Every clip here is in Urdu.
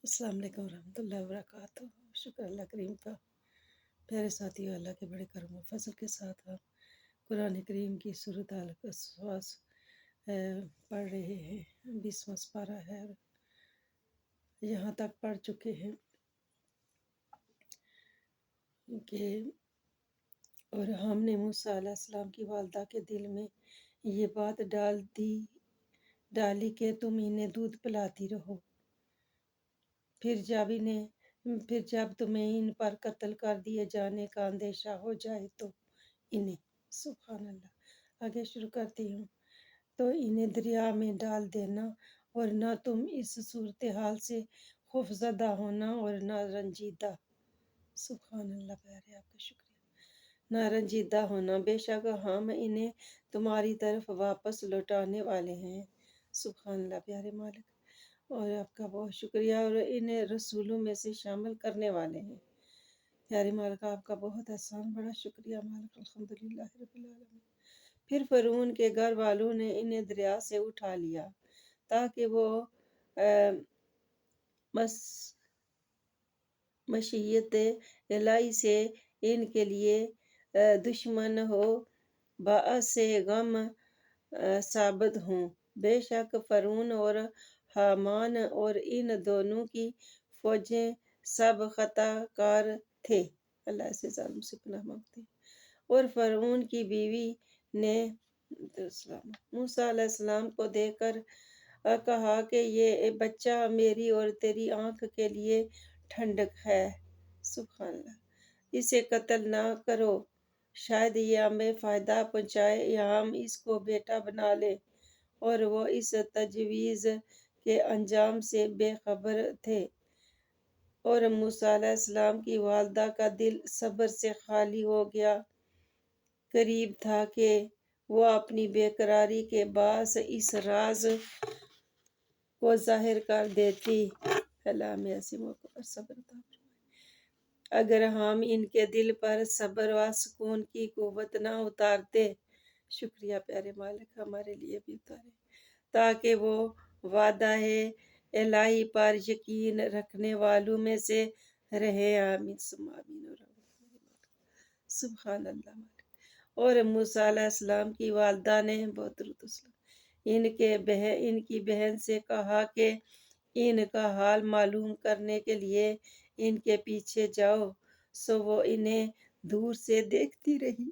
السلام علیکم ورحمۃ اللہ وبرکاتہ۔ شکر اللہ کریم کا۔ پیارے ساتھیو، اللہ کے بڑے کرم و فضل کے ساتھ ہم قرآن کریم کی سورۃ القصص پڑھ رہے ہیں۔ 20واں پارہ ہے، یہاں تک پڑھ چکے ہیں کہ اور ہم نے موسیٰ علیہ السلام کی والدہ کے دل میں یہ بات ڈالی کہ تم انہیں دودھ پلاتی رہو، پھر جب تمہیں ان پر قتل کر دیے جانے کا اندیشہ ہو جائے تو انہیں سبحان اللہ آگے شروع کرتی ہوں، تو انہیں دریا میں ڈال دینا، اور نہ تم اس صورتحال سے خوفزدہ ہونا اور نہ رنجیدہ، سبحان اللہ پیارے آپ کا شکریہ، نہ رنجیدہ ہونا، بے شک ہم انہیں تمہاری طرف واپس لوٹانے والے ہیں، سبحان اللہ پیارے مالک، اور آپ کا بہت شکریہ، اور انہیں رسولوں میں سے شامل کرنے والے ہیں، پیارے مالک آپ کا بہت احسان، بڑا شکریہ مالک، الحمدللہ رب العالمین۔ پھر فرعون کے گھر والوں نے انہیں دریا سے اٹھا لیا تاکہ وہ مشیت الہی سے ان کے لیے دشمن ہو، باعث غم ثابت ہوں۔ بے شک فرعون اور حامان اور ان دونوں کی فوجیں سب خطا کار تھے، اللہ سے ظالم سے پناہ مانگتے ہیں۔ اور فرعون کی بیوی نے موسیٰ علیہ السلام کو دیکھ کر کہا کہ یہ بچہ میری اور تیری آنکھ کے لیے ٹھنڈک ہے، سبحان اللہ، اسے قتل نہ کرو، شاید یہ ہمیں فائدہ پہنچائے یا ہم اس کو بیٹا بنا لیں، اور وہ اس تجویز کے انجام سے بے خبر تھے۔ اور موسیٰ علیہ السلام کی والدہ کا دل صبر سے خالی ہو گیا، قریب تھا کہ وہ اپنی بے قراری کے باعث اس راز کو ظاہر کر دیتی، اللہ ہمیں ایسے موقع پر صبر عطا فرمائے۔ اگر ہم ان کے دل پر صبر و سکون کی قوت نہ اتارتے، شکریہ پیارے مالک ہمارے لیے بھی اتارے، تاکہ وہ وعدہ الہی پر یقین رکھنے والوں میں سے رہے، آمین ثم آمین، اور سبحان اللہ مالک۔ اور موسیٰ علیہ السلام کی والدہ نے بہت درود السلام ان کی بہن سے کہا کہ ان کا حال معلوم کرنے کے لیے ان کے پیچھے جاؤ، سو وہ انہیں دور سے دیکھتی رہی،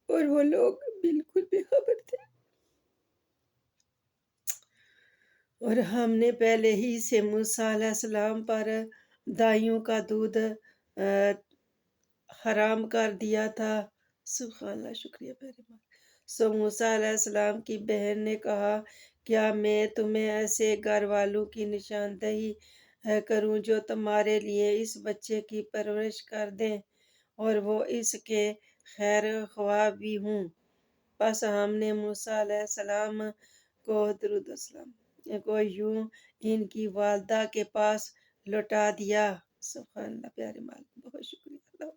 اور وہ لوگ بالکل بے خبر تھے، اور ہم نے پہلے ہی سے موسیٰ علیہ السلام پر دائیوں کا دودھ حرام کر دیا تھا، سبحان اللہ شکریہ پیارے مالک۔ سو موسیٰ علیہ السلام کی بہن نے کہا، کیا میں تمہیں ایسے گھر والوں کی نشاندہی کروں جو تمہارے لیے اس بچے کی پرورش کر دیں اور وہ اس کے خیر خواہ بھی ہوں؟ پس ہم نے موسیٰ علیہ السلام کو درود السلام کو یوں ان کی والدہ کے پاس لوٹا دیا، سبحان اللہ پیارے مالک بہت شکریہ، اللہ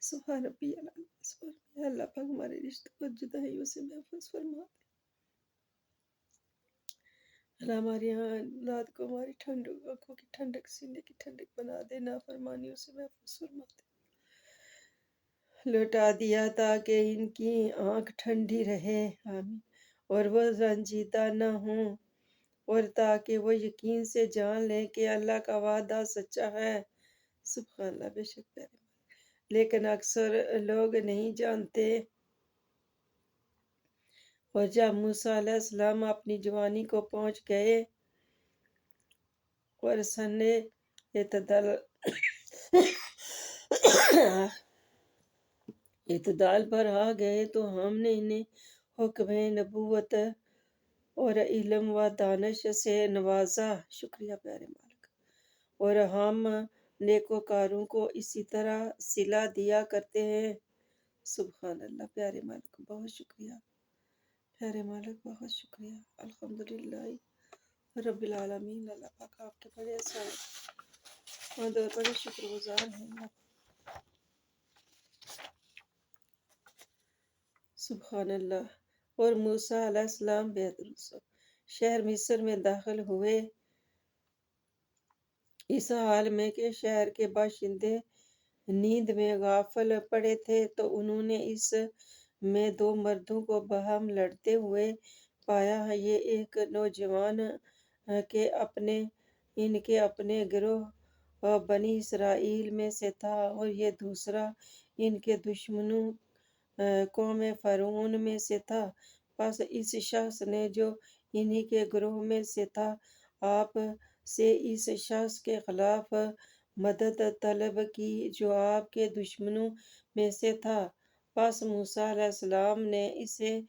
سبحان ربی العظیم، سبحان اللہ پاک ہمارے رشتوں کو جدائیوں سے محفوظ فرما دے، اللہ ہمارے یہاں اولاد کو ہماری آنکھوں کی ٹھنڈک، سینے کی ٹھنڈک بنا دے، نافرمانیوں سے محفوظ فرما دے، لوٹا دیا تاکہ ان کی آنکھ ٹھنڈی رہے، آمین، اور وہ رنجیدہ نہ ہوں، اور تاکہ وہ یقین سے جان لیں کہ اللہ کا وعدہ سچا ہے، سبحان اللہ بے شک پیارے، لیکن اکثر لوگ نہیں جانتے۔ اور جب موسیٰ علیہ السلام اپنی جوانی کو پہنچ گئے اور سن اعتدال پر آ گئے تو ہم نے انہیں حکم نبوت اور علم و دانش سے نوازا، شکریہ پیارے مالک، اور ہم نیکوکاروں کو اسی طرح صلہ دیا کرتے ہیں، سبحان اللہ پیارے مالک بہت شکریہ، پیارے مالک بہت شکریہ، الحمدللہ رب العالمین، اللہ پاک آپ کے بڑے احسان اور بڑے شکر گزار ہیں، سبحان اللہ۔ اور موسیٰ علیہ السلام شہر مصر میں داخل ہوئے اس حال میں کہ شہر کے باشندے نیند میں غافل پڑے تھے تو انہوں نے اس میں دو مردوں کو باہم لڑتے ہوئے پایا۔ یہ ایک نوجوان ان کے اپنے گروہ بنی اسرائیل میں سے تھا اور یہ دوسرا ان کے دشمنوں قوم فرعون میں سے تھا۔ پس اس شخص نے جو انہی کے گروہ میں سے تھا آپ سے اس شخص کے خلاف مدد طلب کی جو آپ کے دشمنوں میں سے تھا۔ پس موسیٰ علیہ السلام نے اسے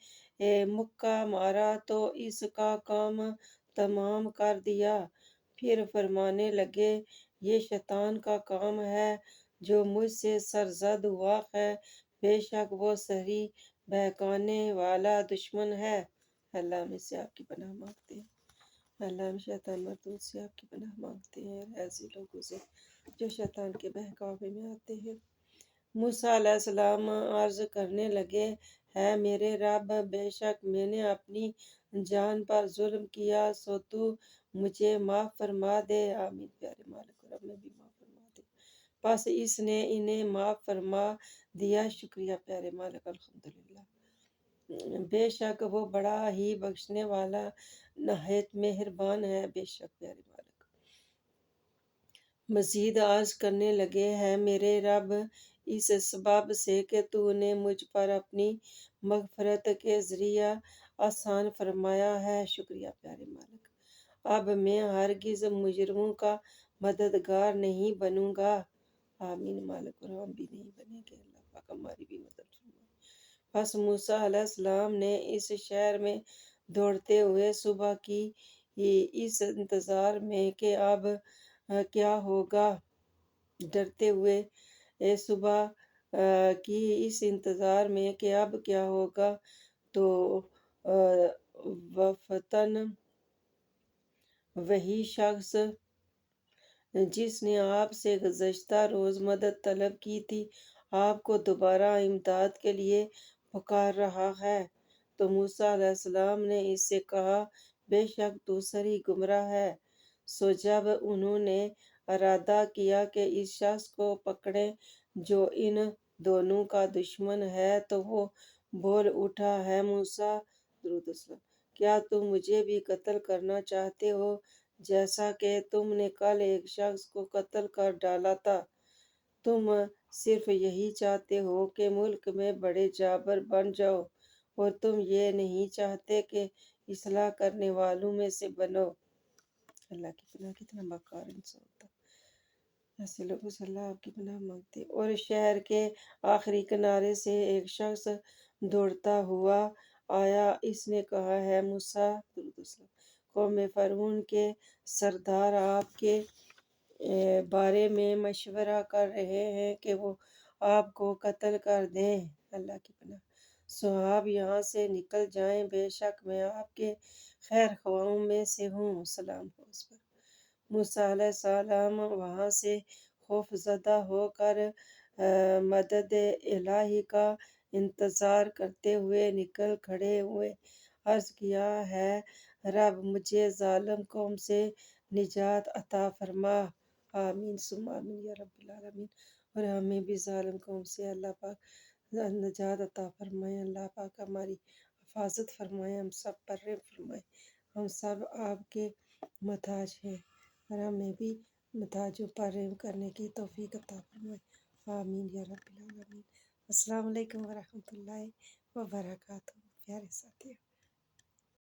مکہ مارا تو اس کا کام تمام کر دیا۔ پھر فرمانے لگے یہ شیطان کا کام ہے جو مجھ سے سرزد ہوا ہے، بے شک وہ سری بہکانے والا دشمن ہے۔ اللہ ہم اس سے آپ کی پناہ مانگتے ہیں۔ اللہ ہم شیطان مردود سے آپ کی پناہ مانگتے ہیں اور ایسے لوگوں سے جو شیطان کے بہکاوے میں آتے ہیں۔ موسیٰ علیہ السلام عرض کرنے لگے ہے میرے رب، بے شک میں نے اپنی جان پر ظلم کیا، سو تو مجھے معاف فرما دے۔ آمین پیارے مالک، اور ہمیں بھی معاف فرما دے۔ پس اس نے انہیں معاف فرما دیا۔ شکریہ پیارے مالک، الحمدللہ۔ بے شک وہ بڑا ہی بخشنے والا نہایت مہربان ہے۔ بے شک پیارے مالک مزید عرض کرنے لگے ہے میرے رب، اس سبب سے کہ تو نے مجھ پر اپنی مغفرت کے ذریعہ آسان فرمایا ہے۔ شکریہ پیارے مالک۔ اب میں ہرگز مجرموں کا مددگار نہیں بنوں گا۔ آمین مالک، اور ہم بھی نہیں بنیں گے۔ اللہ پاک ہماری بھی مدد فرمائے۔ پس موسیٰ علیہ السلام نے اس شہر میں دوڑتے ہوئے صبح کی اس انتظار میں کہ اب کیا ہوگا، ڈرتے ہوئے صبح کی اس انتظار میں کہ اب کیا ہوگا، تو وفتاً وہی شخص جس نے آپ سے گزشتہ روز مدد طلب کی تھی آپ کو دوبارہ امداد کے لیے پکار رہا ہے۔ تو موسیٰ علیہ السلام نے اس سے کہا بے شک تو سری گمراہ ہے۔ سو جب انہوں نے ارادہ کیا کہ اس شخص کو پکڑیں جو ان دونوں کا دشمن ہے تو وہ بول اٹھا ہے موسیٰ درود السلام، کیا تم مجھے بھی قتل کرنا چاہتے ہو جیسا کہ تم نے کل ایک شخص کو قتل کر ڈالا تھا؟ تم صرف یہی چاہتے ہو کہ ملک میں بڑے جابر بن جاؤ اور تم یہ نہیں چاہتے کہ اصلاح کرنے والوں میں سے بنو۔ اللہ کی پناہ، کتنا مکار انسان تھا۔ ایسے لوگوں سے اللہ آپ کی پناہ مانگتے۔ اور شہر کے آخری کنارے سے ایک شخص دوڑتا ہوا آیا۔ اس نے کہا ہے موسیٰ درود السلام، قوم فرعون کے سردار آپ کے بارے میں مشورہ کر رہے ہیں کہ وہ آپ کو قتل کر دیں۔ اللہ کی پناہ، سو آپ یہاں سے نکل جائیں، بے شک میں آپ کے خیر خواہوں میں سے ہوں۔ سلام ہو اس پر۔ موسیٰ علیہ السلام وہاں سے خوف زدہ ہو کر مدد الہی کا انتظار کرتے ہوئے نکل کھڑے ہوئے۔ عرض کیا ہے رب، مجھے ظالم قوم سے نجات عطا فرما۔ آمین ثم آمین یا رب العالمین۔ اور ہمیں بھی ظالم قوم سے اللہ پاک نجات عطا فرمائے۔ اللہ پاک ہماری حفاظت فرمائے، ہم سب پر رحم فرمائے۔ ہم سب آپ کے محتاج ہیں اور ہمیں بھی محتاجوں پر رحم کرنے کی توفیق عطا فرمائے۔ آمین یا رب العالمین۔ السلام علیکم ورحمۃ اللہ وبرکاتہ۔ پیارے ساتھیو۔